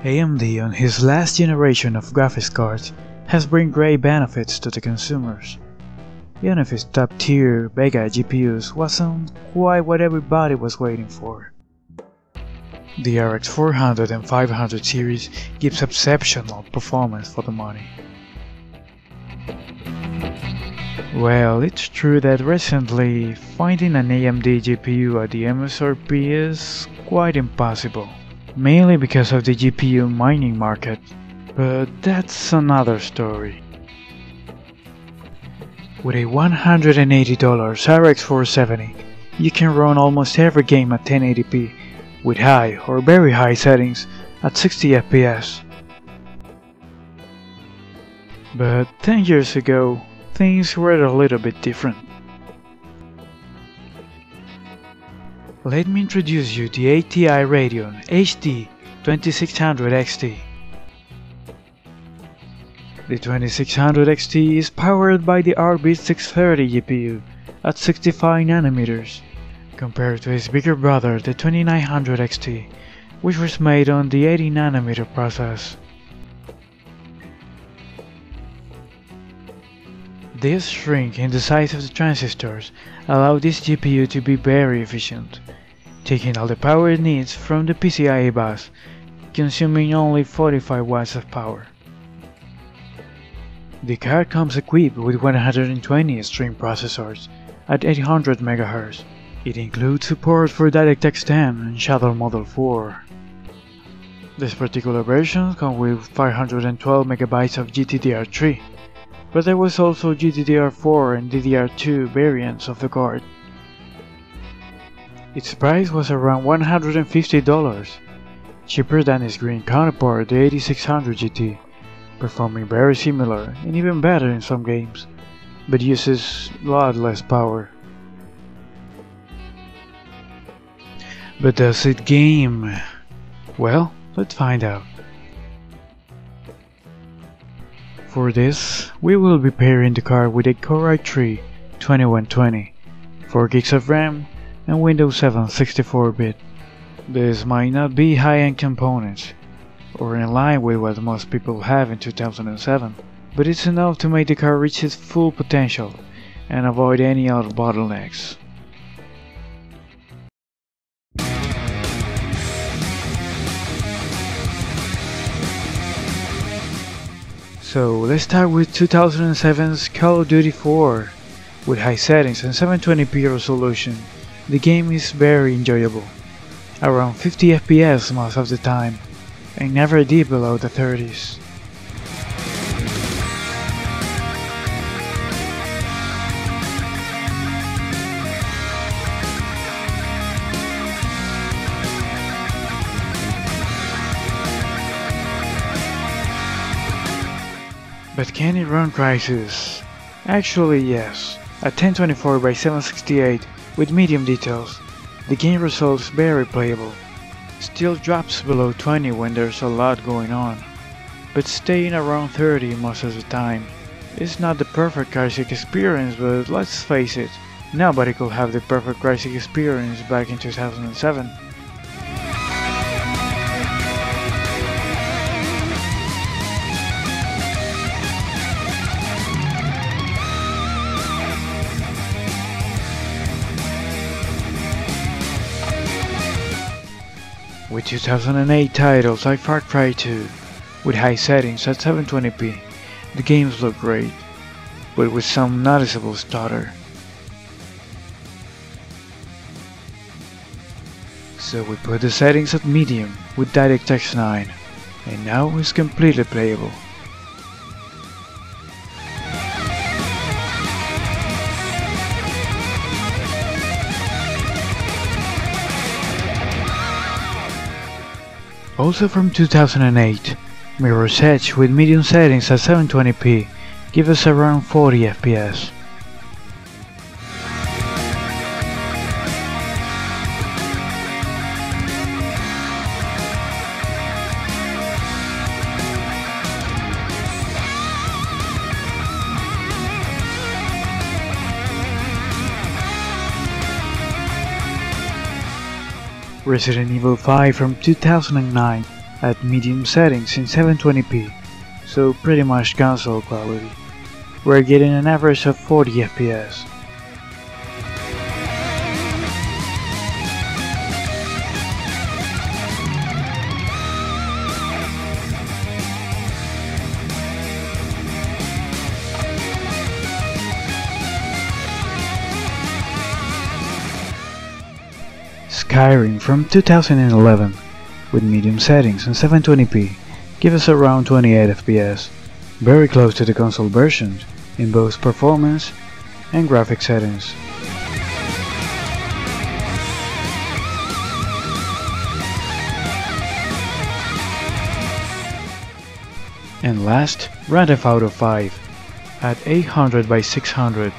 AMD on his last generation of graphics cards has bring great benefits to the consumers. Even if his top-tier Vega GPUs wasn't quite what everybody was waiting for. The RX 400 and 500 series gives exceptional performance for the money. Well, it's true that recently finding an AMD GPU at the MSRP is quite impossible, mainly because of the GPU mining market, but that's another story. With a $180 RX 470, you can run almost every game at 1080p, with high or very high settings at 60 FPS. But 10 years ago, things were a little bit different. Let me introduce you to the ATI Radeon HD 2600 XT. The 2600 XT is powered by the RB630 GPU at 65nm, compared to its bigger brother the 2900 XT, which was made on the 80nm process. This shrink in the size of the transistors allowed this GPU to be very efficient, taking all the power it needs from the PCIe bus, consuming only 45 watts of power. The card comes equipped with 120 string processors at 800 MHz. It includes support for DirectX 10 and Shadow Model 4. This particular version comes with 512 MB of GDDR3, but there was also GDDR4 and DDR2 variants of the card. Its price was around $150, cheaper than its green counterpart, the 8600 GT, performing very similar and even better in some games, but uses a lot less power. But does it game? Well, let's find out. For this, we will be pairing the card with a Core i3 2120, 4GB of RAM, and Windows 7 64-bit. This might not be high-end components, or in line with what most people have in 2007, but it's enough to make the card reach its full potential and avoid any other bottlenecks. So let's start with 2007's Call of Duty 4. With high settings and 720p resolution, the game is very enjoyable, around 50 FPS most of the time, and never deep below the 30s. But can it run Crysis? Actually yes, at 1024 by 768 with medium details, the game results very playable. Still drops below 20 when there's a lot going on, but staying around 30 most of the time. It's not the perfect Crysis experience, but let's face it, nobody could have the perfect Crysis experience back in 2007. With 2008 titles like Far Cry 2, with high settings at 720p, the games look great, but with some noticeable stutter. So we put the settings at medium with DirectX 9, and now it's completely playable. Also from 2008, Mirror's Edge with medium settings at 720p give us around 40 FPS. Resident Evil 5 from 2009 at medium settings in 720p, so pretty much console quality. We're getting an average of 40 FPS. Skyrim from 2011 with medium settings and 720p give us around 28 FPS, very close to the console versions in both performance and graphic settings. And last, Grand Theft Auto 5 at 800 by 600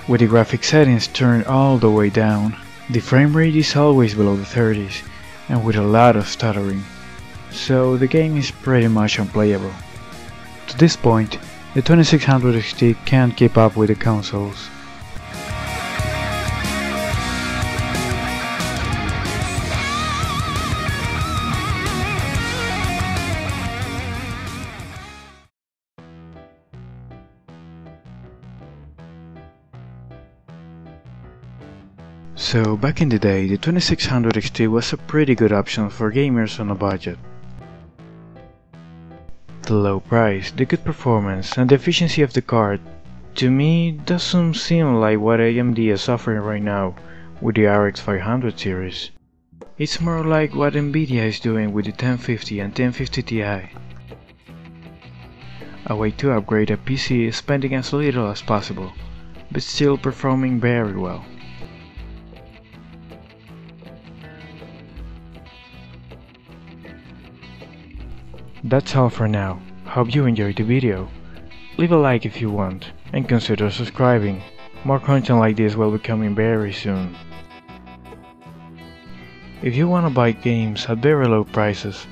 with the graphic settings turned all the way down. The frame rate is always below the 30s and with a lot of stuttering, so the game is pretty much unplayable. To this point, the 2600 XT can't keep up with the consoles. So back in the day, the 2600 XT was a pretty good option for gamers on a budget. The low price, the good performance, and the efficiency of the card, to me doesn't seem like what AMD is offering right now with the RX 500 series. It's more like what Nvidia is doing with the 1050 and 1050 Ti. A way to upgrade a PC spending as little as possible, but still performing very well. That's all for now. Hope you enjoyed the video. Leave a like if you want, and consider subscribing. More content like this will be coming very soon. If you wanna buy games at very low prices,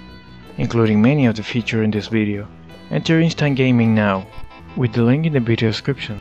including many of the featured in this video, enter Instant Gaming now, with the link in the video description.